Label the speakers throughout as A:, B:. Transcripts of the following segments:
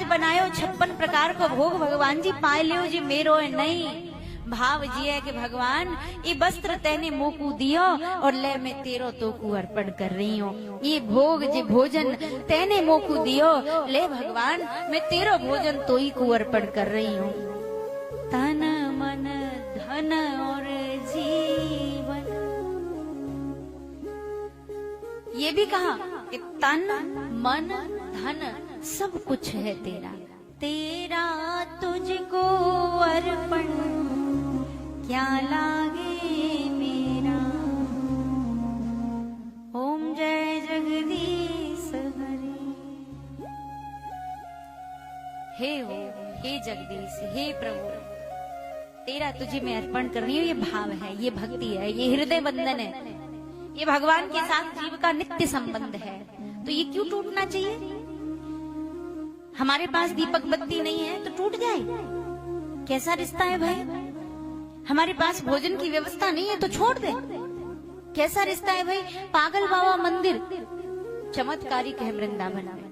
A: बनायो 56 प्रकार को भोग भगवान जी पाए लियो जी मेरो है नहीं। भाव जी है कि भगवान ये वस्त्र तेने मोकू दियो और ले मैं तेरो तोकू अर्पण कर रही हूँ। ये भोग जे भोजन तेने मोकू दियो, ले भगवान मैं तेरो भोजन तो ही को अर्पण कर रही हूँ। तन मन धन और जीवन, ये भी कहा कि तन मन धन सब कुछ है तेरा, तेरा तुझको अर्पण क्या लागे मेरा। ओम जय जगदीश हरे। हे जगदीश, हे प्रभु, तेरा तुझे मैं अर्पण कर रही हूँ। ये भाव है, ये भक्ति है, ये हृदय बंधन है, ये भगवान के साथ जीव का नित्य संबंध है। तो ये क्यों टूटना चाहिए? हमारे पास दीपक बत्ती नहीं है तो टूट जाए, कैसा रिश्ता है भाई? हमारे पास भोजन की व्यवस्था नहीं है तो छोड़ दे, कैसा रिश्ता है भाई? पागल बाबा मंदिर चमत्कारिक है वृंदावन में।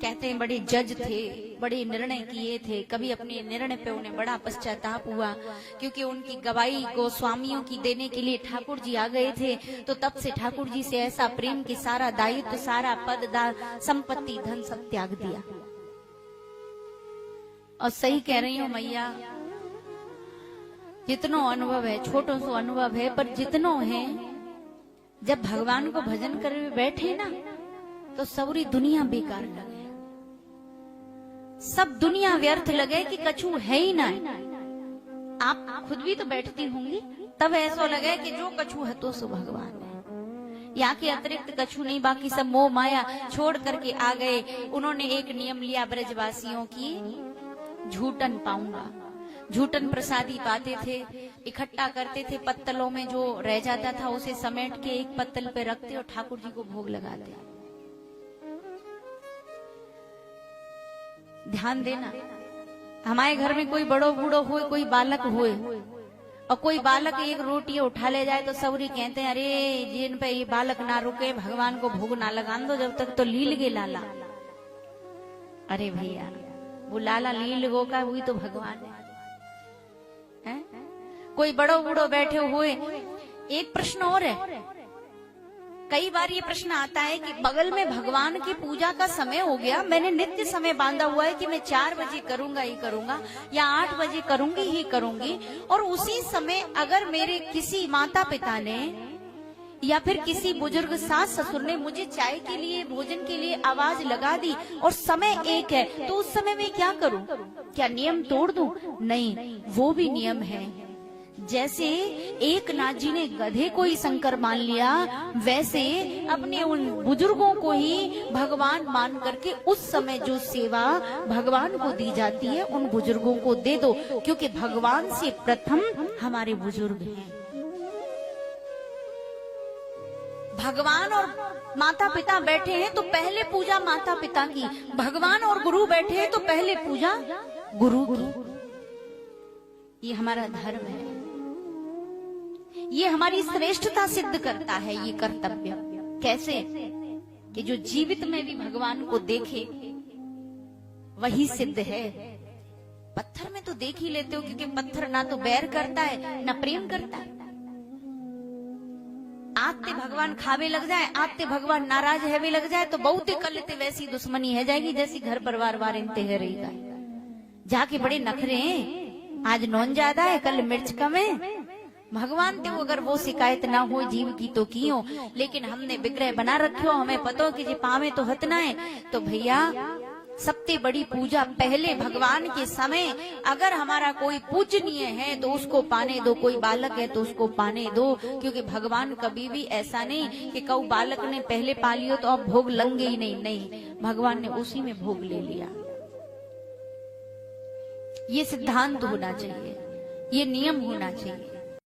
A: कहते हैं बड़े जज थे, बड़े निर्णय किए थे, कभी अपने निर्णय पे उन्हें बड़ा पश्चाताप हुआ, क्योंकि उनकी गवाही को स्वामियों की देने के लिए ठाकुर जी आ गए थे। तो तब से ठाकुर जी से ऐसा प्रेम कि सारा दायित्व, सारा पद, संपत्ति, धन सब त्याग दिया। और सही कह रही हूँ मैया, जितनो अनुभव है, छोटो सो अनुभव है, पर जितनो है, जब भगवान को भजन करे बैठे ना तो सारी दुनिया बेकार लगे, सब दुनिया व्यर्थ लगे कि कछु है ही ना। आप खुद भी तो बैठती होंगी, तब ऐसा लगे कि जो कछु है तो सो भगवान है, या के अतिरिक्त कछु नहीं, बाकी सब मोह माया छोड़ करके आ गए। उन्होंने एक नियम लिया ब्रजवासियों की, झूठन पाऊंगा। झूठन प्रसादी पाते थे, इकट्ठा करते थे, पत्तलों में जो रह जाता था उसे समेट के एक पत्तल पे रखते और ठाकुर जी को भोग लगाते। ध्यान देना, हमारे घर में कोई बड़ो बूढ़ो हो, कोई बालक होए, और कोई बालक एक रोटी उठा ले जाए तो सबरी कहते हैं अरे जिन पे ये बालक ना रुके भगवान को भोग ना लगा दो जब तक तो लील गे लाला। अरे भैया, वो लाला लील गो का वही तो भगवान है। कोई बड़ो बूढ़ो बैठे हुए। एक प्रश्न और है, कई बार ये प्रश्न आता है कि बगल में भगवान की पूजा का समय हो गया, मैंने नित्य समय बांधा हुआ है कि मैं 4 बजे करूंगा ही करूंगा या 8 बजे करूंगी ही करूंगी, और उसी समय अगर मेरे किसी माता पिता ने या फिर किसी बुजुर्ग सास ससुर ने मुझे चाय के लिए, भोजन के लिए आवाज लगा दी और समय एक है, तो उस समय में क्या करूं? क्या नियम तोड़ दूं? नहीं, वो भी नियम है। जैसे एक नाथ जी ने गधे को ही शंकर मान लिया, वैसे अपने उन बुजुर्गों को ही भगवान मान करके उस समय जो सेवा भगवान को दी जाती है उन बुजुर्गों को दे दो, क्योंकि भगवान से प्रथम हमारे बुजुर्ग हैं। भगवान और माता पिता बैठे हैं तो पहले पूजा माता पिता की, भगवान और गुरु बैठे हैं तो पहले पूजा गुरु की। ये हमारा धर्म है, ये हमारी श्रेष्ठता सिद्ध करता है ये कर्तव्य। कैसे? कि जो जीवित में भी भगवान को देखे वही सिद्ध है। पत्थर में तो देख ही लेते हो, क्योंकि पत्थर ना तो बैर करता है ना प्रेम करता है। आते भगवान खावे लग जाए, आते भगवान नाराज है भी लग जाए तो बहुत कलते वैसी दुश्मनी है जाएगी जैसी घर परिवार वार इनते है रहेगा। जाके बड़े नखरे हैं, आज नॉन ज्यादा है कल मिर्च कम है। भगवान देव अगर वो शिकायत ना हो जीव की तो की हो, लेकिन हमने विग्रह बना रखो, हमें पता हो कि जी पावे तो हतना है। तो भैया सबसे बड़ी पूजा पहले भगवान के समय, अगर हमारा कोई पूजनीय है तो उसको पाने दो, कोई बालक है तो उसको पाने दो, क्योंकि भगवान कभी भी ऐसा नहीं कि कऊ बालक ने पहले पा लियो तो अब भोग लंगे ही नहीं, भगवान ने उसी में भोग ले लिया। ये सिद्धांत होना चाहिए, ये नियम होना चाहिए।